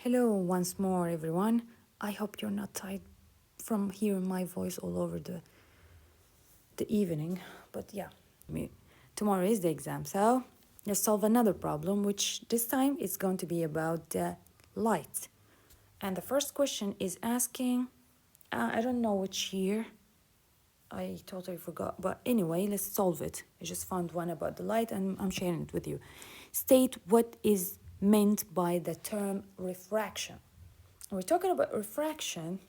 Hello once more, everyone. I hope you're not tired from hearing my voice all over the evening. But yeah, tomorrow is the exam, so let's solve another problem, which this time is going to be about the light. And the first question is asking, I don't know which year, I totally forgot. But anyway, let's solve it. I just found one about the light and I'm sharing it with you. State what is meant by the term refraction. When we're talking about refraction,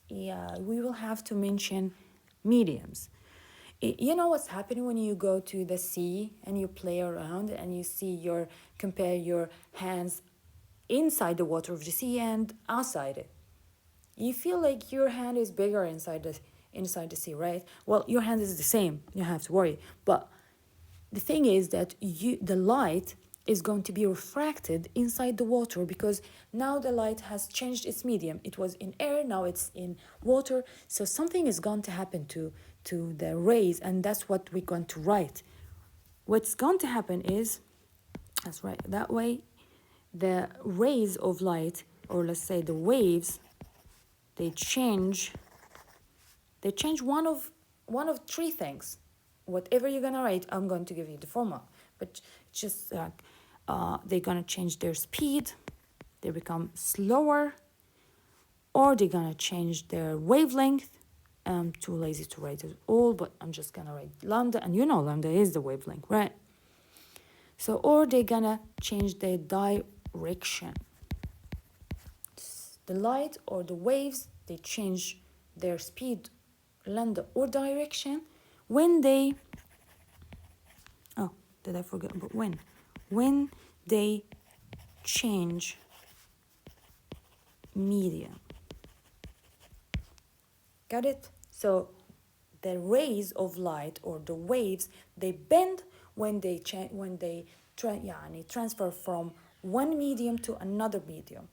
yeah, we will have to mention mediums. You know what's happening when you go to the sea and you play around and you see compare your hands inside the water of the sea and outside it. You feel like your hand is bigger inside the sea, right? Well, your hand is the same. You don't have to worry. But the thing is that the light is going to be refracted inside the water because now the light has changed its medium. It was in air, now it's in water. So something is going to happen to the rays, and that's what we're going to write. What's going to happen is, let's write it that way, the rays of light, or let's say the waves, they change one of three things. Whatever you're gonna write, I'm going to give you the formula, but just they're gonna change their speed, they become slower, or they're gonna change their wavelength. I'm too lazy to write it all, but I'm just gonna write lambda, and you know lambda is the wavelength, right? So, or they're gonna change their direction. The light or the waves, they change their speed, lambda, or direction when they, oh, did I forget about when? When they change medium. Got it? So the rays of light or the waves, they bend when they transfer from one medium to another medium.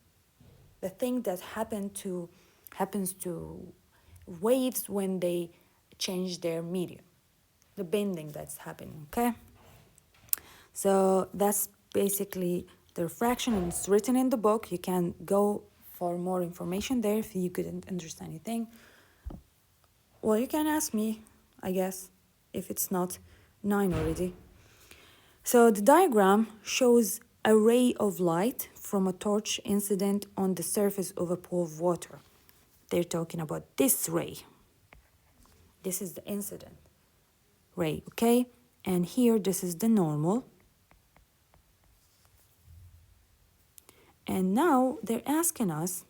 The thing that happens to waves when they change their medium, the bending that's happening. Okay, so that's basically the refraction, and it's written in the book. You can go for more information there if you couldn't understand anything. Well, you can ask me, I guess, if it's not 9 already. So the diagram shows a ray of light from a torch incident on the surface of a pool of water. They're talking about this ray. This is the incident ray, okay? And here, this is the normal. And now they're asking us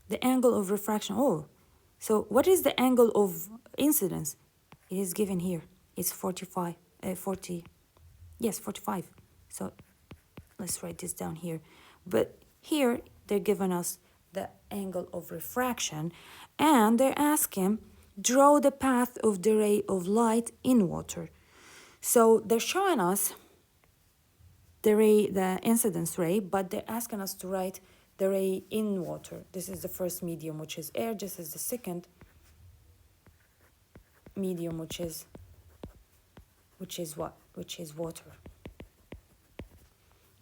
the angle of refraction. Oh, so what is the angle of incidence? It is given here. It's 45. Yes, 45. So let's write this down here. But here, they're giving us the angle of refraction, and they're asking, draw the path of the ray of light in water. So they're showing us the incidence ray, but they're asking us to write the ray in water. This is the first medium, which is air. This is the second medium, which is what? Which is water.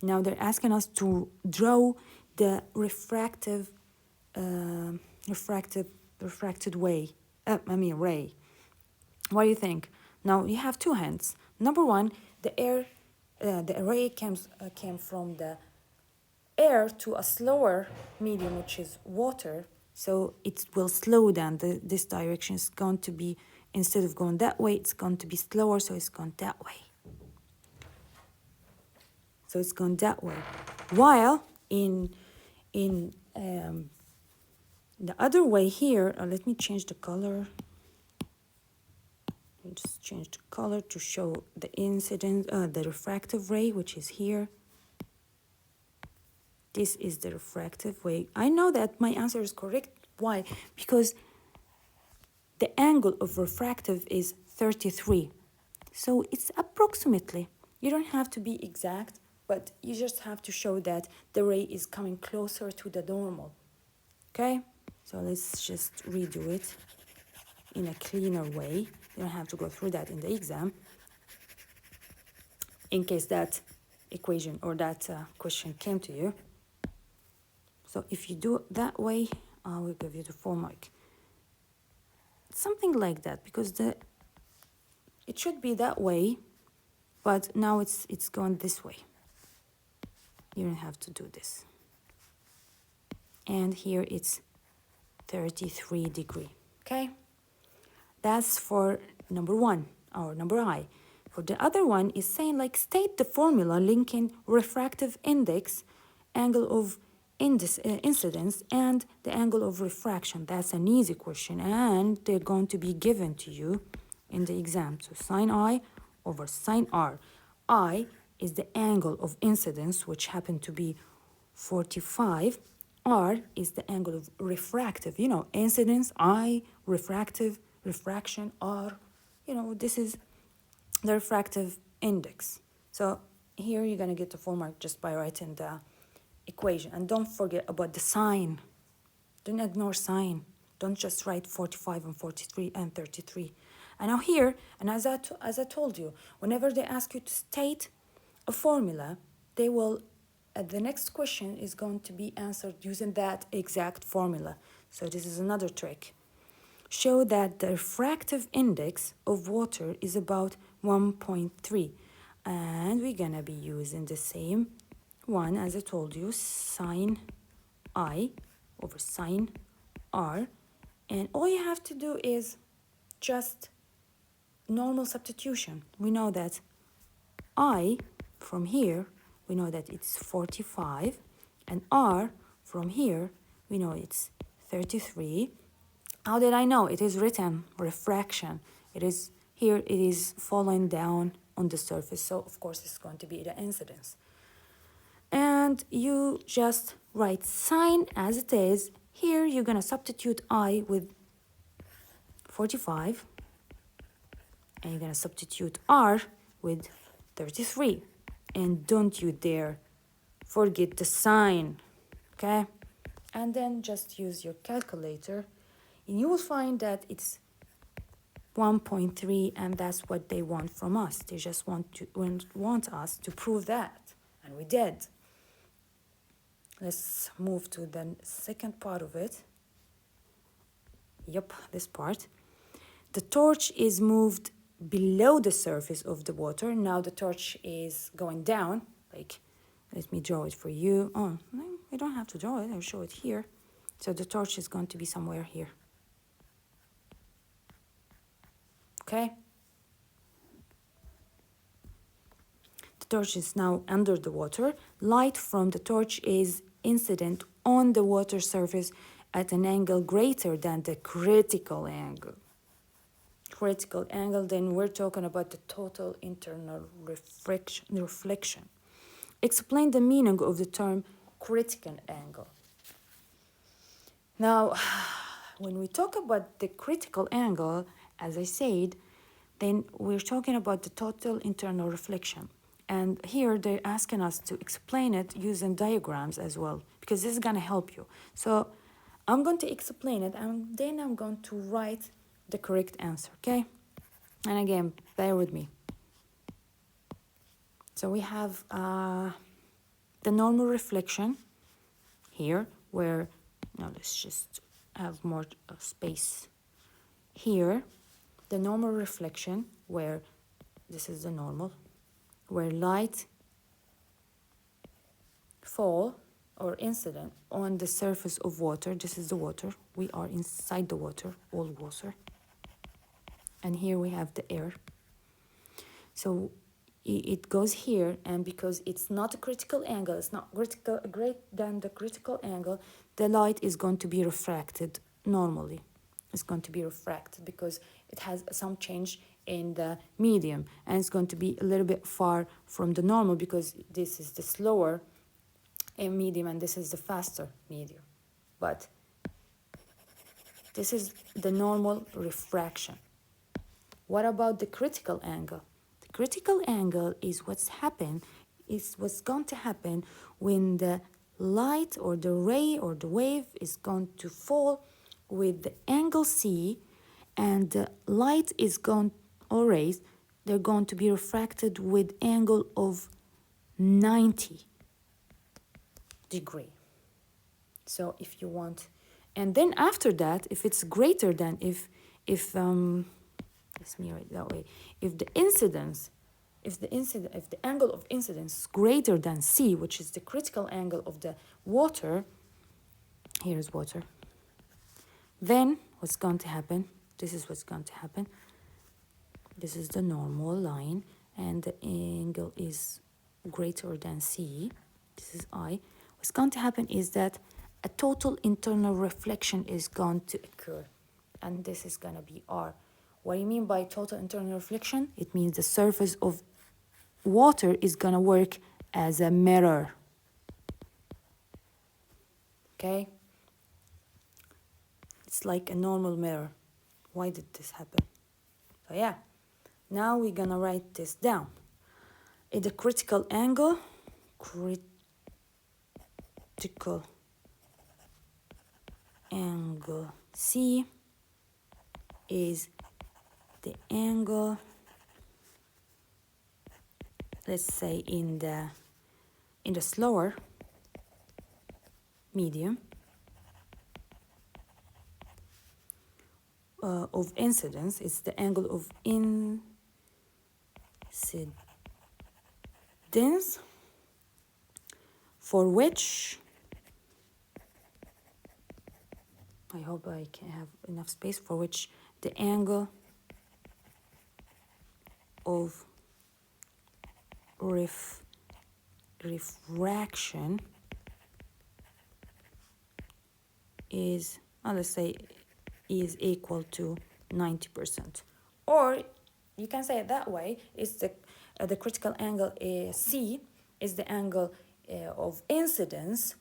Now they're asking us to draw the refracted ray. What do you think? Now you have two hands. Number one, the ray came from the air to a slower medium, which is water. So it will slow down. This direction is going to be, instead of going that way, it's going to be slower. So it's going that way. So it's gone that way. While in the other way here, let me change the color. Let me just change the color to show the incident, the refractive ray, which is here. This is the refractive ray. I know that my answer is correct. Why? Because the angle of refractive is 33. So it's approximately. You don't have to be exact, but you just have to show that the ray is coming closer to the normal. Okay? So let's just redo it in a cleaner way. You don't have to go through that in the exam, in case that equation or that question came to you. So if you do it that way, I will give you the 4 mark. Something like that, because it should be that way, but now it's going this way. You don't have to do this. And here it's 33 degree, okay? That's for number 1, or number I. For the other one is saying like state the formula linking refractive index, angle of incidence, and the angle of refraction. That's an easy question, and they're going to be given to you in the exam. So sine I over sine R. I is the angle of incidence, which happened to be 45. R is the angle of refractive. You know, incidence, I, refractive, refraction, R. You know, this is the refractive index. So here you're going to get the 4 mark just by writing the equation. And don't forget about the sign. Don't ignore sign. Don't just write 45 and 43 and 33. And now here, and as I told you, whenever they ask you to state a formula, they will, the next question is going to be answered using that exact formula. So this is another trick. Show that the refractive index of water is about 1.3. And we're going to be using the same one as I told you, sine I over sine R. And all you have to do is just normal substitution. We know that I from here, we know that it's 45, and R from here, we know it's 33. How did I know? It is written refraction. It is here, it is falling down on the surface, so of course it's going to be the incidence. And you just write sine as it is. Here you're going to substitute I with 45, and you're going to substitute R with 33. And don't you dare forget the sign, okay? And then just use your calculator, and you will find that it's 1.3, and that's what they want from us. They just want us to prove that, and we did. Let's move to the second part of it. Yep, this part. The torch is moved below the surface of the water. Now the torch is going down. Like, let me draw it for you. Oh, I don't have to draw it. I'll show it here. So the torch is going to be somewhere here. Okay? The torch is now under the water. Light from the torch is incident on the water surface at an angle greater than the critical angle. Critical angle, then we're talking about the total internal reflection. Explain the meaning of the term critical angle. Now, when we talk about the critical angle, as I said, then we're talking about the total internal reflection. And here they're asking us to explain it using diagrams as well, because this is going to help you. So I'm going to explain it, and then I'm going to write the correct answer, okay? And again, bear with me. So we have the normal reflection here, where, now let's just have more space. Here, the normal reflection, where this is the normal, where light fall or incident on the surface of water. This is the water. We are inside the water, all water. And here we have the air. So it goes here, and because it's not a critical angle, it's not greater than the critical angle, the light is going to be refracted normally. It's going to be refracted because it has some change in the medium, and it's going to be a little bit far from the normal because this is the slower medium and this is the faster medium. But this is the normal refraction. What about the critical angle? The critical angle is what's going to happen when the light or the ray or the wave is going to fall with the angle C, and the light is going, or rays, they're going to be refracted with angle of 90 degree. So if you want, and then after that, if it's greater than, if let's mirror it that way, if the incidence, if the angle of incidence is greater than C, which is the critical angle of the water, here's water, then what's going to happen, this is what's going to happen. This is the normal line, and the angle is greater than C. This is I. What's going to happen is that a total internal reflection is going to occur, and this is going to be R. What do you mean by total internal reflection? It means the surface of water is going to work as a mirror. Okay? It's like a normal mirror. Why did this happen? So yeah, now we're going to write this down. In the critical angle, critical angle C is the angle, let's say in the slower medium of incidence. It's the angle of incidence for which, I hope I can have enough space, for which the angle of refraction is, let's say, is equal to 90%. Or you can say it that way, it's the critical angle C is the angle of incidence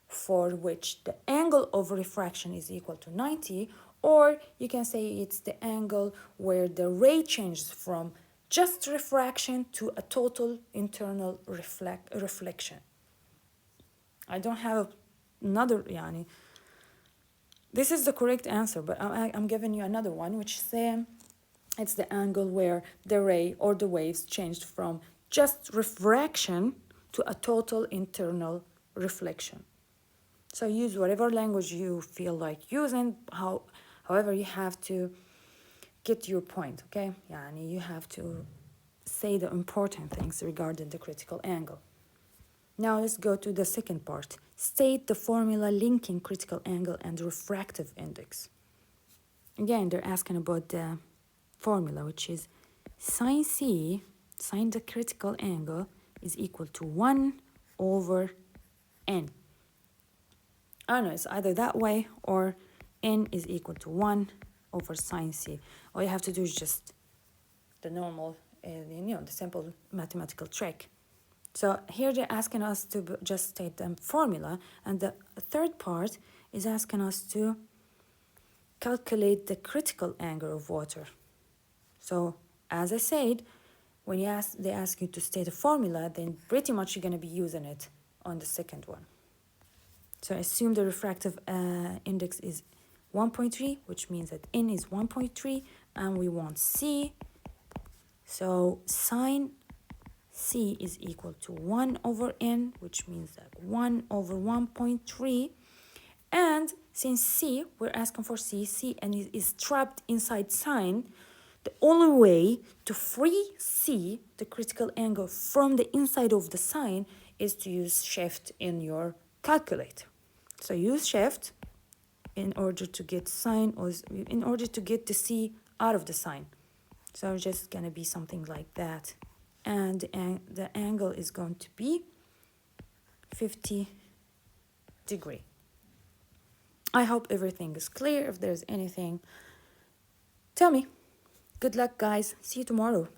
for which the angle of refraction is equal to 90, or you can say it's the angle where the ray changes from just refraction to a total internal reflection. I don't have another, yani, this is the correct answer, but I'm giving you another one, which is saying it's the angle where the ray or the waves changed from just refraction to a total internal reflection. So use whatever language you feel like using, however you have to get your point, okay? Yani you have to say the important things regarding the critical angle. Now let's go to the second part. State the formula linking critical angle and refractive index. Again, they're asking about the formula, which is sine C, sine the critical angle, is equal to 1 over n. I don't know, it's either that way or n is equal to 1 over sine C. All you have to do is just the normal, the simple mathematical trick. So here they're asking us to just state the formula, and the third part is asking us to calculate the critical angle of water. So as I said, when they ask you to state a formula, then pretty much you're going to be using it on the second one. So assume the refractive index is 1.3, which means that n is 1.3, and we want C. So sine C is equal to 1 over n, which means that 1 over 1.3. And since C, we're asking for C, and it is trapped inside sine, the only way to free C, the critical angle, from the inside of the sine is to use shift in your calculator. So use shift in order to get sine, or in order to get the C out of the sine. So it's just going to be something like that. And the angle is going to be 50 degrees. I hope everything is clear. If there's anything, tell me. Good luck, guys. See you tomorrow.